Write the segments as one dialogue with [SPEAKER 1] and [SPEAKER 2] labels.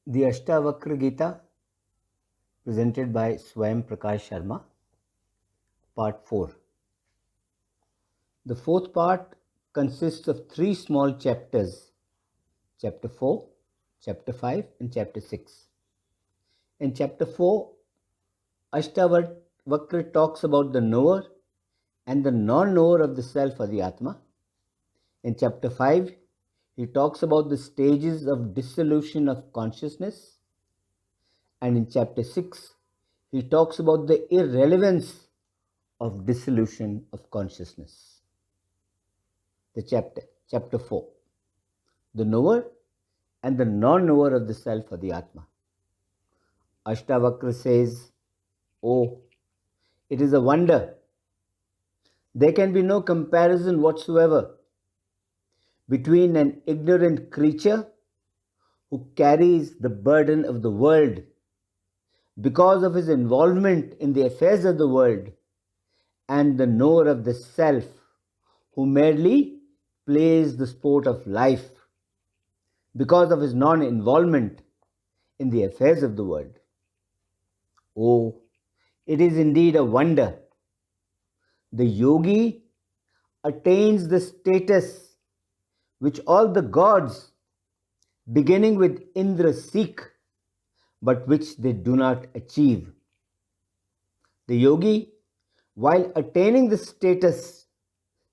[SPEAKER 1] The Ashtavakra Gita, presented by Svayam Prakash Sharma, Part 4. The fourth part consists of 3 small chapters, Chapter 4, Chapter 5, and Chapter 6. In Chapter 4, Ashtavakra talks about the knower and the non-knower of the self or the Atma. In Chapter 5, he talks about the stages of dissolution of consciousness. And in Chapter 6, he talks about the irrelevance of dissolution of consciousness. The chapter 4, the knower and the non-knower of the self or the Atma. Ashtavakra says, "Oh, it is a wonder. There can be no comparison whatsoever between an ignorant creature who carries the burden of the world because of his involvement in the affairs of the world and the knower of the self who merely plays the sport of life because of his non-involvement in the affairs of the world. Oh, it is indeed a wonder. The yogi attains the status which all the gods, beginning with Indra, seek, but which they do not achieve. The yogi, while attaining the status,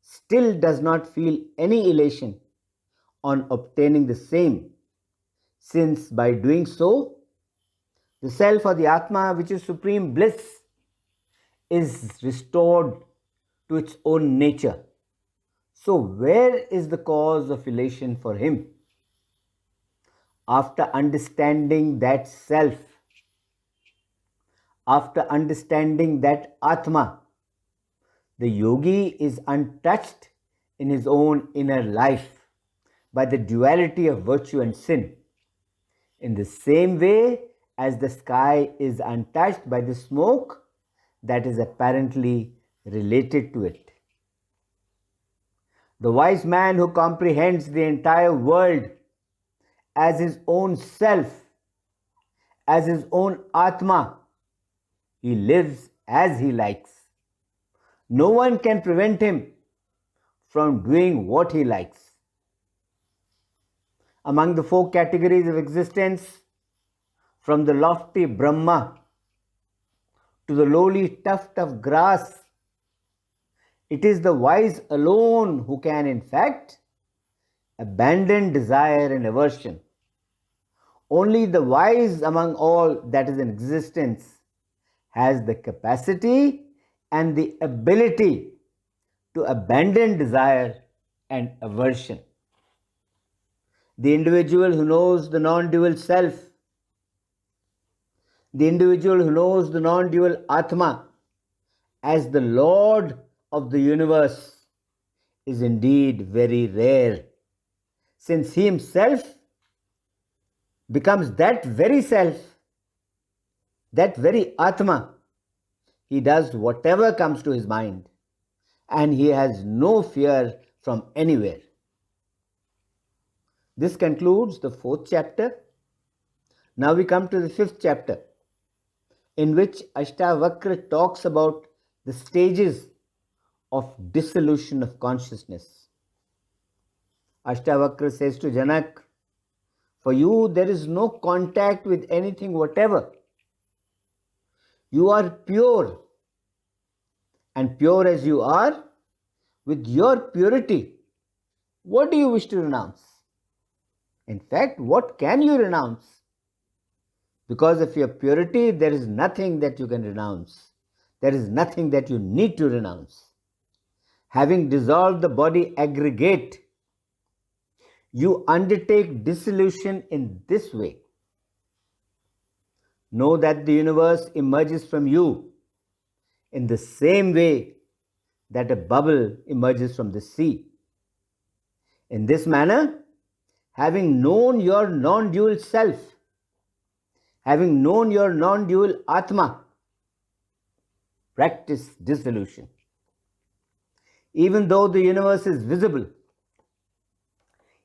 [SPEAKER 1] still does not feel any elation on obtaining the same, since by doing so, the self or the Atma, which is supreme bliss, is restored to its own nature. So, where is the cause of elation for him? After understanding that self, after understanding that Atma, the yogi is untouched in his own inner life by the duality of virtue and sin. In the same way as the sky is untouched by the smoke that is apparently related to it. The wise man who comprehends the entire world as his own self, as his own Atma, he lives as he likes. No one can prevent him from doing what he likes. Among the 4 categories of existence, from the lofty Brahma to the lowly tuft of grass, it is the wise alone who can, in fact, abandon desire and aversion. Only the wise among all that is in existence has the capacity and the ability to abandon desire and aversion. The individual who knows the non-dual self, the individual who knows the non-dual Atma as the Lord of the universe is indeed very rare, since he himself becomes that very self, that very Atma. He does whatever comes to his mind and he has no fear from anywhere. This concludes the 4th chapter. Now we come to the 5th chapter, in which Ashtavakra talks about the stages of dissolution of consciousness. Ashtavakra says to Janaka, for you there is no contact with anything whatever. You are pure, and pure as you are, with your purity, what do you wish to renounce? In fact, what can you renounce? Because of your purity, there is nothing that you can renounce. There is nothing that you need to renounce. Having dissolved the body aggregate, you undertake dissolution in this way. Know that the universe emerges from you in the same way that a bubble emerges from the sea. In this manner, having known your non-dual self, having known your non-dual Atma, practice dissolution. Even though the universe is visible,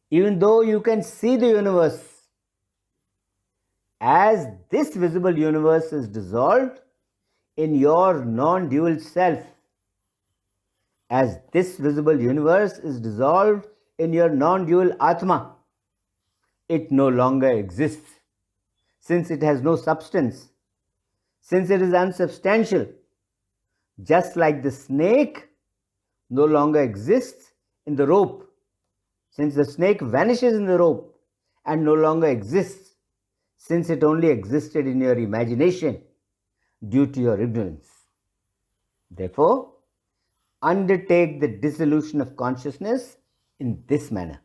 [SPEAKER 1] even though you can see the universe, As this visible universe is dissolved in your non-dual self, as this visible universe is dissolved in your non-dual Atma, it no longer exists, since it has no substance, since it is unsubstantial, just like the snake no longer exists in the rope, since the snake vanishes in the rope and no longer exists, since it only existed in your imagination due to your ignorance. Therefore, undertake the dissolution of consciousness in this manner.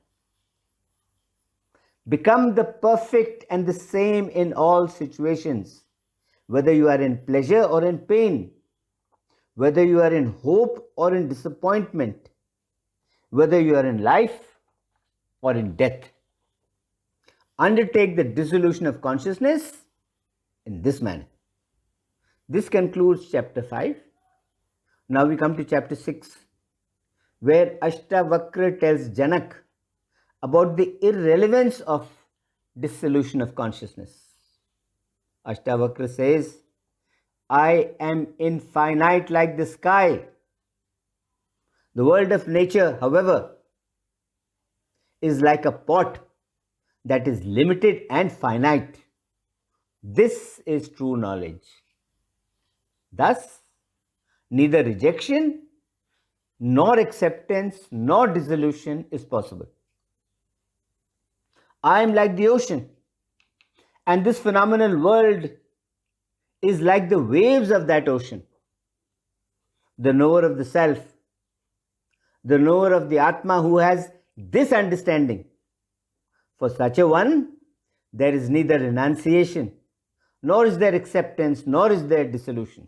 [SPEAKER 1] Become the perfect and the same in all situations, whether you are in pleasure or in pain, whether you are in hope or in disappointment, whether you are in life or in death. Undertake the dissolution of consciousness in this manner. This concludes chapter 5. Now we come to chapter 6, where Ashtavakra tells Janaka about the irrelevance of dissolution of consciousness. Ashtavakra says, I am infinite like the sky. The world of nature, however, is like a pot that is limited and finite. This is true knowledge. Thus, neither rejection nor acceptance nor dissolution is possible. I am like the ocean, and this phenomenal world is like the waves of that ocean. The knower of the self, the knower of the Atma who has this understanding, for such a one, there is neither renunciation, nor is there acceptance, nor is there dissolution.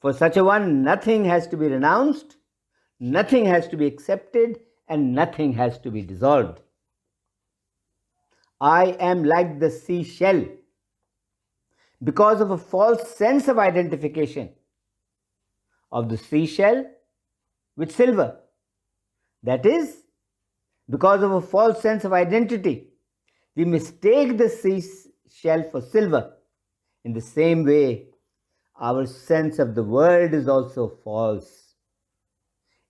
[SPEAKER 1] For such a one, nothing has to be renounced, nothing has to be accepted, and nothing has to be dissolved. I am like the seashell because of a false sense of identification of the seashell with silver. That is, because of a false sense of identity, we mistake the seashell for silver. In the same way, our sense of the world is also false.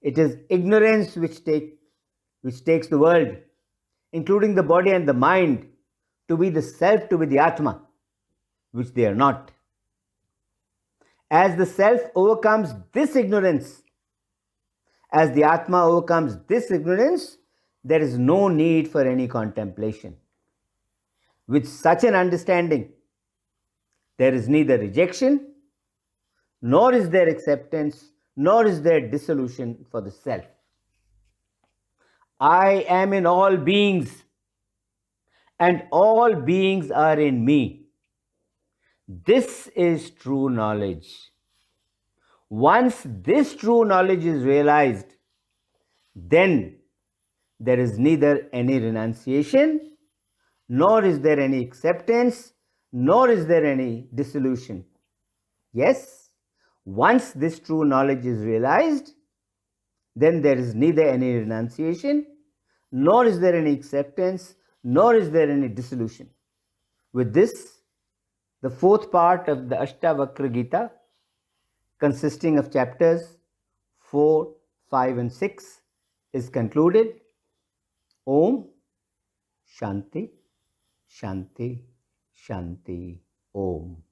[SPEAKER 1] It is ignorance which takes the world, including the body and the mind, to be the self, to be the Atma, which they are not. As the self overcomes this ignorance, as the Atma overcomes this ignorance, there is no need for any contemplation. With such an understanding, there is neither rejection, nor is there acceptance, nor is there dissolution for the self. I am in all beings, and all beings are in me. This is true knowledge. Once this true knowledge is realized, then there is neither any renunciation, nor is there any acceptance, nor is there any dissolution. Yes, once this true knowledge is realized, then there is neither any renunciation, nor is there any acceptance, nor is there any dissolution. With this, the fourth part of the Ashtavakra Gita, consisting of chapters 4, 5 and 6, is concluded. Om Shanti, Shanti, Shanti, Om.